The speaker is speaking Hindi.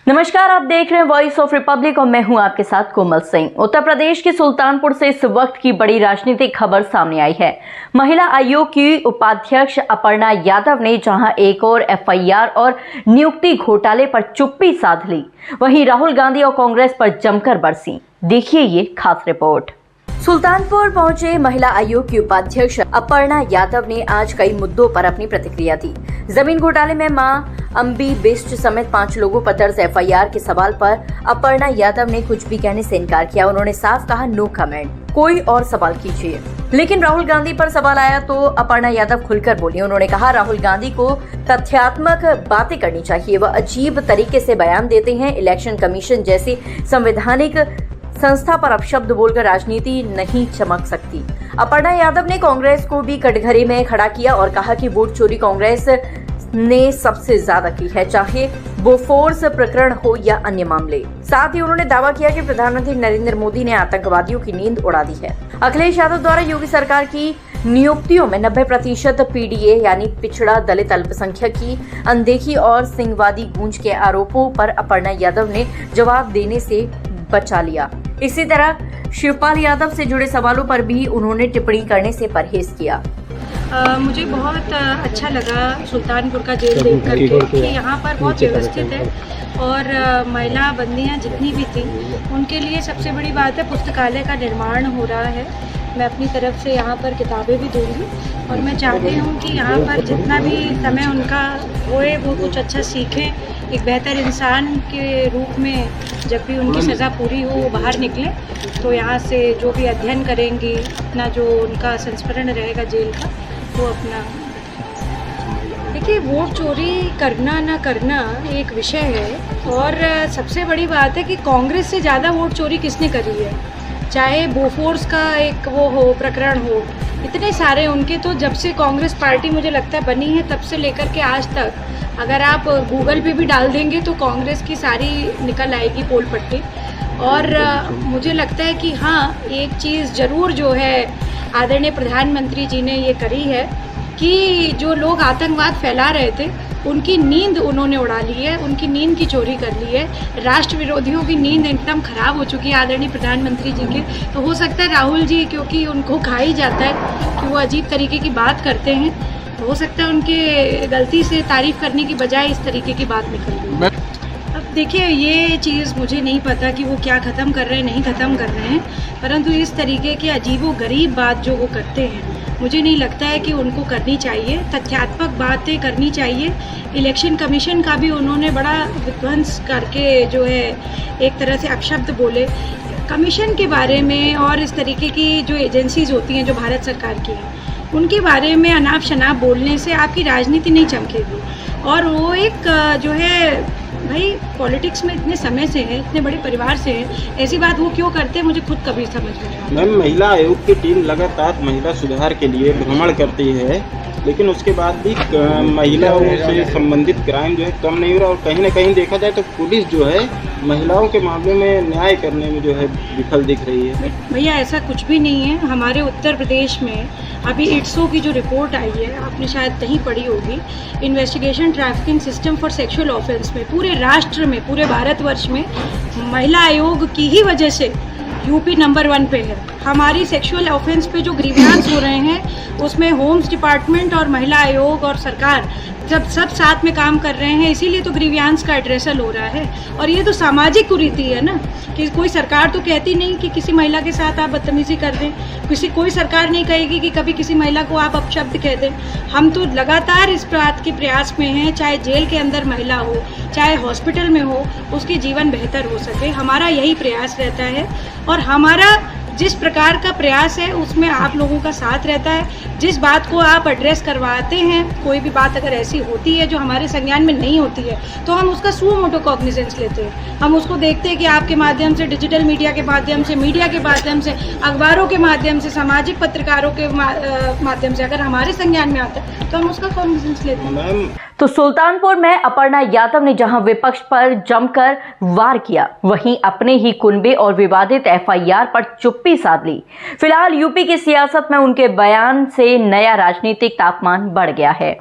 नमस्कार, आप देख रहे हैं वॉइस ऑफ रिपब्लिक और मैं हूं आपके साथ कोमल सिंह। उत्तर प्रदेश के सुल्तानपुर से इस वक्त की बड़ी राजनीतिक खबर सामने आई है। महिला आयोग की उपाध्यक्ष अपर्णा यादव ने जहां एक और एफआईआर और नियुक्ति घोटाले पर चुप्पी साध ली, वहीं राहुल गांधी और कांग्रेस पर जमकर बरसी। देखिए ये खास रिपोर्ट। सुल्तानपुर पहुंचे महिला आयोग की उपाध्यक्ष अपर्णा यादव ने आज कई मुद्दों पर अपनी प्रतिक्रिया दी। जमीन घोटाले में मां अम्बी बिष्ट समेत 5 लोगों पर दर्ज एफआईआर के सवाल पर अपर्णा यादव ने कुछ भी कहने से इनकार किया। उन्होंने साफ कहा, नो कमेंट, कोई और सवाल कीजिए। लेकिन राहुल गांधी पर सवाल आया तो अपर्णा यादव खुलकर बोली। उन्होंने कहा, राहुल गांधी को तथ्यात्मक बातें करनी चाहिए। वह अजीब तरीके से बयान देते हैं। इलेक्शन कमीशन जैसी संवैधानिक संस्था पर अपशब्द बोलकर राजनीति नहीं चमक सकती। अपर्णा यादव ने कांग्रेस को भी कटघरे में खड़ा किया और कहा कि वोट चोरी कांग्रेस ने सबसे ज्यादा की है, चाहे बोफोर्स प्रकरण हो या अन्य मामले। साथ ही उन्होंने दावा किया कि प्रधानमंत्री नरेंद्र मोदी ने आतंकवादियों की नींद उड़ा दी है। अखिलेश यादव द्वारा योगी सरकार की नियुक्तियों में 90% पीडीए यानी पिछड़ा दलित अल्पसंख्यक की अनदेखी और सिंहवादी गूंज के आरोपों पर अपर्णा यादव ने जवाब देने से बचा लिया। इसी तरह शिवपाल यादव से जुड़े सवालों पर भी उन्होंने टिप्पणी करने से परहेज किया। मुझे बहुत अच्छा लगा सुल्तानपुर का जेल देख करके कि यहाँ पर बहुत व्यवस्थित है और महिला बंदियाँ जितनी भी थी उनके लिए सबसे बड़ी बात है पुस्तकालय का निर्माण हो रहा है। मैं अपनी तरफ से यहाँ पर किताबें भी दूँगी और मैं चाहती हूँ कि यहाँ पर जितना भी समय उनका होए वो कुछ अच्छा सीखें, एक बेहतर इंसान के रूप में जब भी उनकी सज़ा पूरी हो वो बाहर निकले तो यहाँ से जो भी अध्ययन करेंगी, अपना जो उनका संस्मरण रहेगा जेल का वो अपना। देखिए, वोट चोरी करना ना करना एक विषय है और सबसे बड़ी बात है कि कांग्रेस से ज़्यादा वोट चोरी किसने करी है, चाहे बोफोर्स का एक वो हो प्रकरण हो, इतने सारे उनके तो जब से कांग्रेस पार्टी मुझे लगता है बनी है तब से लेकर के आज तक अगर आप गूगल पे भी डाल देंगे तो कांग्रेस की सारी निकल आएगी पोल पट्टी। और मुझे लगता है कि हाँ, एक चीज़ ज़रूर जो है आदरणीय प्रधानमंत्री जी ने ये करी है कि जो लोग आतंकवाद फैला रहे थे उनकी नींद उन्होंने उड़ा ली है, उनकी नींद की चोरी कर ली है। राष्ट्र विरोधियों की नींद एकदम ख़राब हो चुकी है आदरणीय प्रधानमंत्री जी के। तो हो सकता है राहुल जी, क्योंकि उनको कहा ही जाता है कि वो अजीब तरीके की बात करते हैं, तो हो सकता है उनके गलती से तारीफ़ करने की बजाय इस तरीके की बात निकल गई। अब देखिए, ये चीज़ मुझे नहीं पता कि वो क्या ख़त्म कर रहे हैं नहीं ख़त्म कर रहे हैं, परंतु इस तरीके की अजीबोगरीब बात जो वो करते हैं मुझे नहीं लगता है कि उनको करनी चाहिए। तथ्यात्मक बातें करनी चाहिए। इलेक्शन कमीशन का भी उन्होंने बड़ा विध्वंस करके जो है एक तरह से अपशब्द बोले कमीशन के बारे में, और इस तरीके की जो एजेंसीज होती हैं जो भारत सरकार की हैं उनके बारे में अनाप शनाप बोलने से आपकी राजनीति नहीं चमकेगी। और वो एक जो है भाई पॉलिटिक्स में इतने समय से है, इतने बड़े परिवार से है, ऐसी बात वो क्यों करते हैं मुझे खुद कभी समझ में नहीं आता। मैम, महिला आयोग की टीम लगातार महिला सुधार के लिए भ्रमण करती है, लेकिन उसके बाद भी महिलाओं से संबंधित क्राइम जो है कम नहीं हो रहा और कहीं ना कहीं देखा जाए तो पुलिस जो है महिलाओं के मामले में न्याय करने में जो है विफल दिख रही है। भैया, ऐसा कुछ भी नहीं है। हमारे उत्तर प्रदेश में अभी ITSO की जो रिपोर्ट आई है, आपने शायद कहीं पढ़ी होगी, investigation trafficking system for sexual offence में पूरे राष्ट्र में, पूरे भारतवर्ष में महिला आयोग की ही वजह से यूपी नंबर 1 पे है। हमारी सेक्सुअल ऑफेंस पे जो ग्रीवियांस हो रहे हैं उसमें होम्स डिपार्टमेंट और महिला आयोग और सरकार जब सब साथ में काम कर रहे हैं, इसीलिए तो ग्रीवियांस का एड्रेसल हो रहा है। और ये तो सामाजिक कुरीति है ना, कि कोई सरकार तो कहती नहीं कि किसी महिला के साथ आप बदतमीजी कर दें, कोई सरकार नहीं कहेगी कि कभी किसी महिला को आप अपशब्द कह दें। हम तो लगातार इस बात के प्रयास में हैं, चाहे जेल के अंदर महिला हो, चाहे हॉस्पिटल में हो, उसकी जीवन बेहतर हो सके, हमारा यही प्रयास रहता है। और हमारा जिस प्रकार का प्रयास है उसमें आप लोगों का साथ रहता है। जिस बात को आप एड्रेस करवाते हैं, कोई भी बात अगर ऐसी होती है जो हमारे संज्ञान में नहीं होती है तो हम उसका सुओ मोटो कॉग्निजेंस लेते हैं। हम उसको देखते हैं कि आपके माध्यम से, डिजिटल मीडिया के माध्यम से, मीडिया के माध्यम से, अखबारों के माध्यम से, सामाजिक पत्रकारों के माध्यम से अगर हमारे संज्ञान में आता है तो हम उसका कॉग्निजेंस लेते हैं। तो सुल्तानपुर में अपर्णा यादव ने जहां विपक्ष पर जमकर वार किया, वहीं अपने ही कुनबे और विवादित एफआईआर पर चुप्पी साध ली। फिलहाल यूपी की सियासत में उनके बयान से नया राजनीतिक तापमान बढ़ गया है।